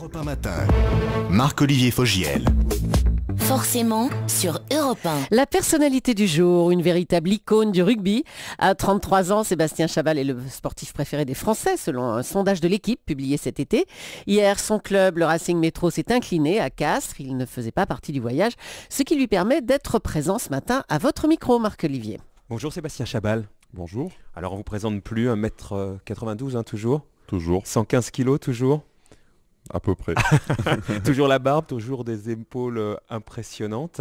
Europe 1 matin, Marc-Olivier Fogiel. Forcément sur Europe 1. La personnalité du jour, une véritable icône du rugby. À 33 ans, Sébastien Chabal est le sportif préféré des Français selon un sondage de l'équipe publié cet été. Hier, son club, le Racing Métro, s'est incliné à Castres. Il ne faisait pas partie du voyage, ce qui lui permet d'être présent ce matin à votre micro, Marc-Olivier. Bonjour Sébastien Chabal. Bonjour. Alors on vous présente plus 1m92 toujours. Toujours. 115 kilos toujours. À peu près. Toujours la barbe, toujours des épaules impressionnantes.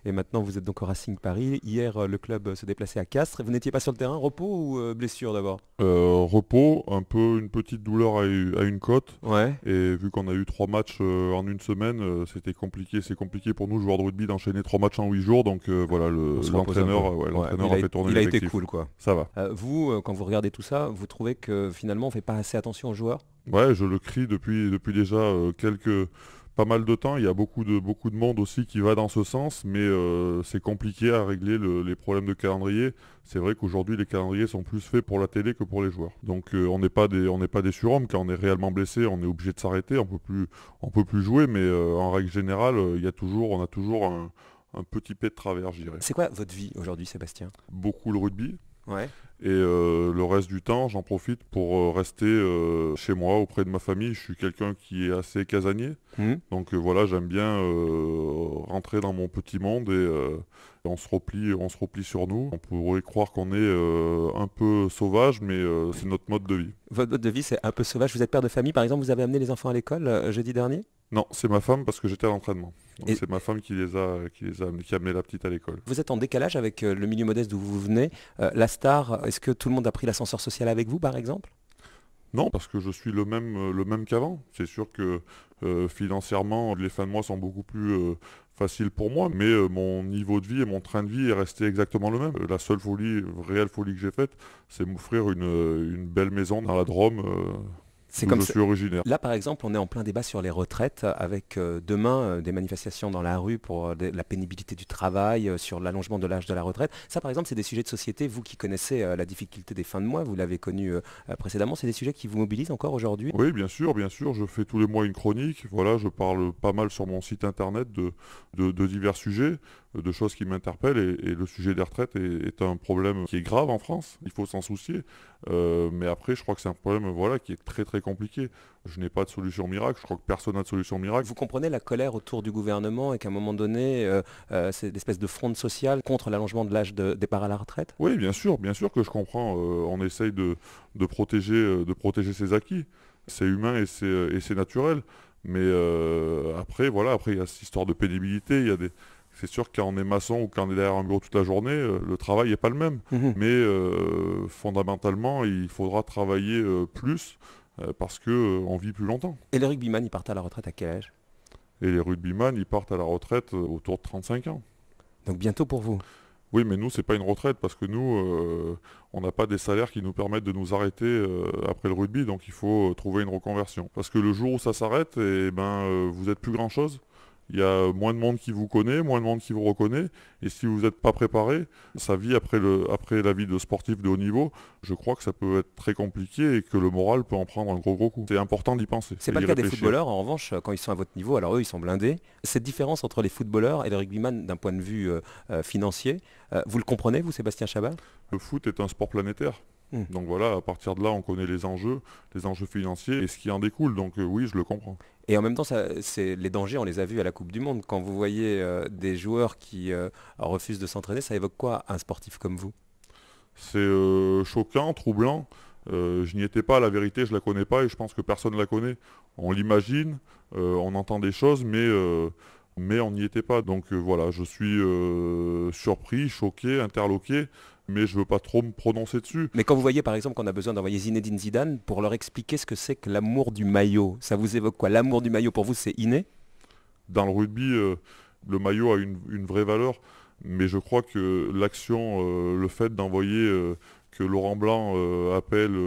Et maintenant vous êtes donc au Racing Paris. Hier le club se déplaçait à Castres. Vous n'étiez pas sur le terrain, repos ou blessure d'abord? Repos, un peu une petite douleur à une côte. Ouais. Et vu qu'on a eu 3 matchs en une semaine, c'était compliqué. C'est compliqué pour nous, joueurs de rugby, d'enchaîner 3 matchs en 8 jours. Donc voilà, l'entraîneur a fait tourner il a l'effectif. été cool quoi. Ça va. Vous, quand vous regardez tout ça, vous trouvez que finalement on ne fait pas assez attention aux joueurs? Ouais, je le crie depuis déjà pas mal de temps. Il y a beaucoup de monde aussi qui va dans ce sens, mais c'est compliqué à régler les problèmes de calendrier. C'est vrai qu'aujourd'hui les calendriers sont plus faits pour la télé que pour les joueurs. Donc on n'est pas des surhommes. Quand on est réellement blessé, on est obligé de s'arrêter. On peut plus jouer, mais en règle générale, on a toujours un petit pied de travers, je dirais. C'est quoi votre vie aujourd'hui, Sébastien? Beaucoup le rugby. Ouais. Et le reste du temps, j'en profite pour rester chez moi, auprès de ma famille. Je suis quelqu'un qui est assez casanier. Donc voilà, j'aime bien rentrer dans mon petit monde et on se replie sur nous. On pourrait croire qu'on est un peu sauvage, mais c'est notre mode de vie. Votre mode de vie, c'est un peu sauvage. Vous êtes père de famille, par exemple, vous avez amené les enfants à l'école jeudi dernier? Non, c'est ma femme parce que j'étais à l'entraînement. Donc Et c'est ma femme qui a amené la petite à l'école. vous êtes en décalage avec le milieu modeste d'où vous venez. La star, est-ce que tout le monde a pris l'ascenseur social avec vous, par exemple? Non, parce que je suis le même qu'avant. C'est sûr que financièrement, les fins de mois sont beaucoup plus faciles pour moi, mais mon niveau de vie et mon train de vie est resté exactement le même. La seule réelle folie que j'ai faite, c'est m'offrir une belle maison dans la Drôme. C'est où comme je suis originaire. Là, par exemple, on est en plein débat sur les retraites avec demain des manifestations dans la rue pour la pénibilité du travail, sur l'allongement de l'âge de la retraite. Ça, par exemple, c'est des sujets de société. Vous qui connaissez la difficulté des fins de mois, vous l'avez connu précédemment, c'est des sujets qui vous mobilisent encore aujourd'hui? Oui, bien sûr. Je fais tous les mois une chronique. Voilà, je parle pas mal sur mon site internet de divers sujets, de choses qui m'interpellent. Et le sujet des retraites est un problème qui est grave en France. Il faut s'en soucier. Mais après, je crois que c'est un problème qui est très très compliqué. Je n'ai pas de solution miracle. Je crois que personne n'a de solution miracle. Vous comprenez la colère autour du gouvernement et qu'à un moment donné, c'est l'espèce de fronde sociale contre l'allongement de l'âge de départ à la retraite? Oui, bien sûr que je comprends. On essaye de protéger ses acquis. C'est humain et c'est naturel. Mais après, il y a cette histoire de pénibilité. C'est sûr que quand on est maçon ou quand on est derrière un bureau toute la journée, le travail n'est pas le même. Mais fondamentalement, il faudra travailler plus parce qu'on vit plus longtemps. Et les rugbyman, ils partent à la retraite à quel âge? Et les rugbyman, ils partent à la retraite autour de 35 ans. Donc bientôt pour vous? Oui, mais nous, c'est pas une retraite parce que nous, on n'a pas des salaires qui nous permettent de nous arrêter après le rugby. Donc il faut trouver une reconversion. Parce que le jour où ça s'arrête, vous n'êtes plus grand-chose. Il y a moins de monde qui vous connaît, moins de monde qui vous reconnaît. Et si vous n'êtes pas préparé, sa vie après la vie de sportif de haut niveau, je crois que ça peut être très compliqué et que le moral peut en prendre un gros coup. C'est important d'y penser. C'est pas le cas des footballeurs, en revanche, quand ils sont à votre niveau, alors eux, ils sont blindés. Cette différence entre les footballeurs et les rugbyman d'un point de vue financier, vous le comprenez, vous, Sébastien Chabal? Le foot est un sport planétaire. Donc voilà, à partir de là, on connaît les enjeux financiers et ce qui en découle. Donc oui, je le comprends. Et en même temps, les dangers, on les a vus à la Coupe du Monde. Quand vous voyez des joueurs qui refusent de s'entraîner, ça évoque quoi un sportif comme vous? C'est choquant, troublant. Je n'y étais pas, la vérité, je la connais pas et je pense que personne ne la connaît. On l'imagine, on entend des choses, mais on n'y était pas. Donc voilà, je suis surpris, choqué, interloqué. Mais je ne veux pas trop me prononcer dessus. Mais quand vous voyez par exemple qu'on a besoin d'envoyer Zinedine Zidane pour leur expliquer ce que c'est que l'amour du maillot, ça vous évoque quoi? L'amour du maillot pour vous, c'est inné? Dans le rugby, le maillot a une vraie valeur, mais je crois que l'action, le fait d'envoyer que Laurent Blanc appelle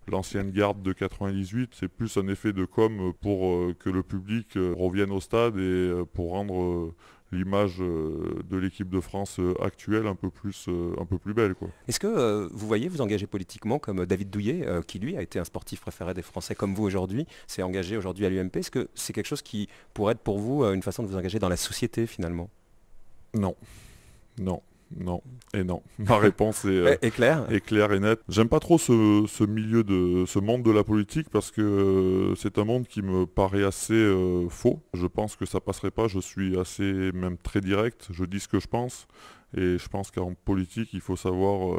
l'ancienne garde de 98, c'est plus un effet de com pour que le public revienne au stade et pour rendre l'image de l'équipe de France actuelle un peu plus belle, quoi. Est-ce que vous voyez vous engager politiquement comme David Douillet, qui lui a été un sportif préféré des Français comme vous aujourd'hui, s'est engagé aujourd'hui à l'UMP? Est-ce que c'est quelque chose qui pourrait être pour vous une façon de vous engager dans la société finalement? Non, non, non et non. Ma réponse est claire. est claire et nette. J'aime pas trop ce monde de la politique parce que c'est un monde qui me paraît assez faux. Je pense que ça passerait pas. Je suis assez, même très direct. Je dis ce que je pense. Et je pense qu'en politique, il faut savoir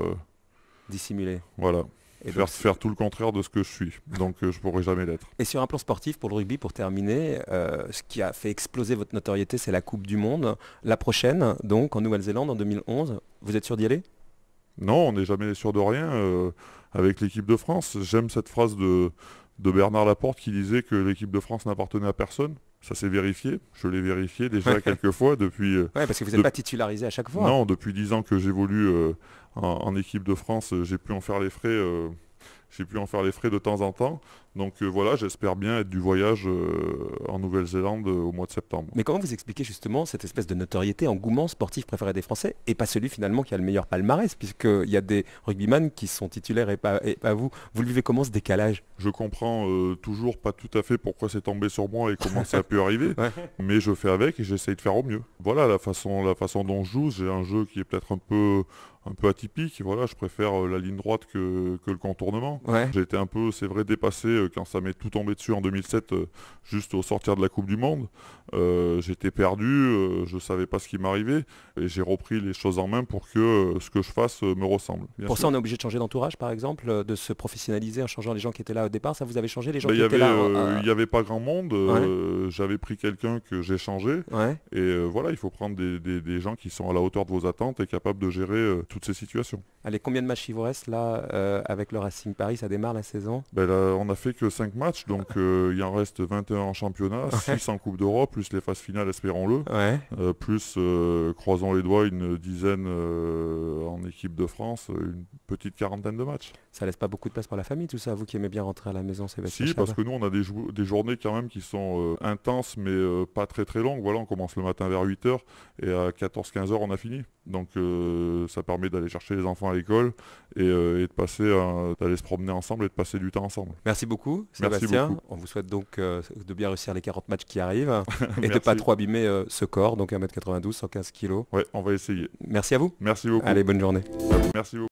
Dissimuler. voilà, Et faire tout le contraire de ce que je suis. Donc je pourrais jamais l'être. Et sur un plan sportif, pour le rugby, pour terminer, ce qui a fait exploser votre notoriété, c'est la Coupe du Monde. La prochaine, donc en Nouvelle-Zélande, en 2011, vous êtes sûr d'y aller? Non, on n'est jamais sûr de rien avec l'équipe de France. J'aime cette phrase de Bernard Laporte qui disait que l'équipe de France n'appartenait à personne. Ça s'est vérifié. Je l'ai vérifié déjà quelques fois depuis... Ouais, parce que vous n'êtes pas titularisé à chaque fois. Non, depuis 10 ans que j'évolue en équipe de France, j'ai pu en faire les frais. J'ai pu en faire les frais de temps en temps. Donc voilà, j'espère bien être du voyage en Nouvelle-Zélande au mois de septembre. Mais comment vous expliquez justement cette espèce de notoriété, engouement sportif préféré des Français, et pas celui finalement qui a le meilleur palmarès, puisqu'il y a des rugbyman qui sont titulaires et pas vous. Vous le vivez comment ce décalage? Je comprends toujours pas tout à fait pourquoi c'est tombé sur moi et comment ça a pu arriver, mais je fais avec et j'essaye de faire au mieux. Voilà la façon dont je joue, j'ai un jeu qui est peut-être un peu atypique. Voilà, je préfère la ligne droite que le contournement. Ouais. J'ai été un peu, c'est vrai, dépassé quand ça m'est tout tombé dessus en 2007, juste au sortir de la Coupe du Monde. J'étais perdu, je savais pas ce qui m'arrivait et j'ai repris les choses en main pour que ce que je fasse me ressemble. Pour ça, on est obligé de changer d'entourage, par exemple, de se professionnaliser en changeant les gens qui étaient là au départ. Ça, vous avez changé les gens qui étaient là Il n'y avait pas grand monde. J'avais pris quelqu'un que j'ai changé. Et voilà, il faut prendre des gens qui sont à la hauteur de vos attentes et capables de gérer toutes ces situations. Allez, combien de matchs il vous reste là avec le Racing Paris? Ça démarre la saison? Là, on n'a fait que 5 matchs, donc il en reste 21 en championnat, 6 en Coupe d'Europe, plus les phases finales, espérons-le. Plus, croisons les doigts, une dizaine en équipe de France, une petite quarantaine de matchs. Ça laisse pas beaucoup de place pour la famille, tout ça, vous qui aimez bien rentrer à la maison, Sébastien? Si, parce que nous, on a des journées quand même qui sont intenses, mais pas très très longues. Voilà, on commence le matin vers 8h et à 14-15h, on a fini. Donc ça permet d'aller chercher les enfants à l'école et d'aller se promener ensemble et de passer du temps ensemble. Merci beaucoup, Merci Sébastien. beaucoup. On vous souhaite donc de bien réussir les 40 matchs qui arrivent et de ne pas trop abîmer ce corps, donc 1m92, 115 kg. Ouais, on va essayer. Merci à vous. Merci beaucoup. Allez, bonne journée. Merci beaucoup.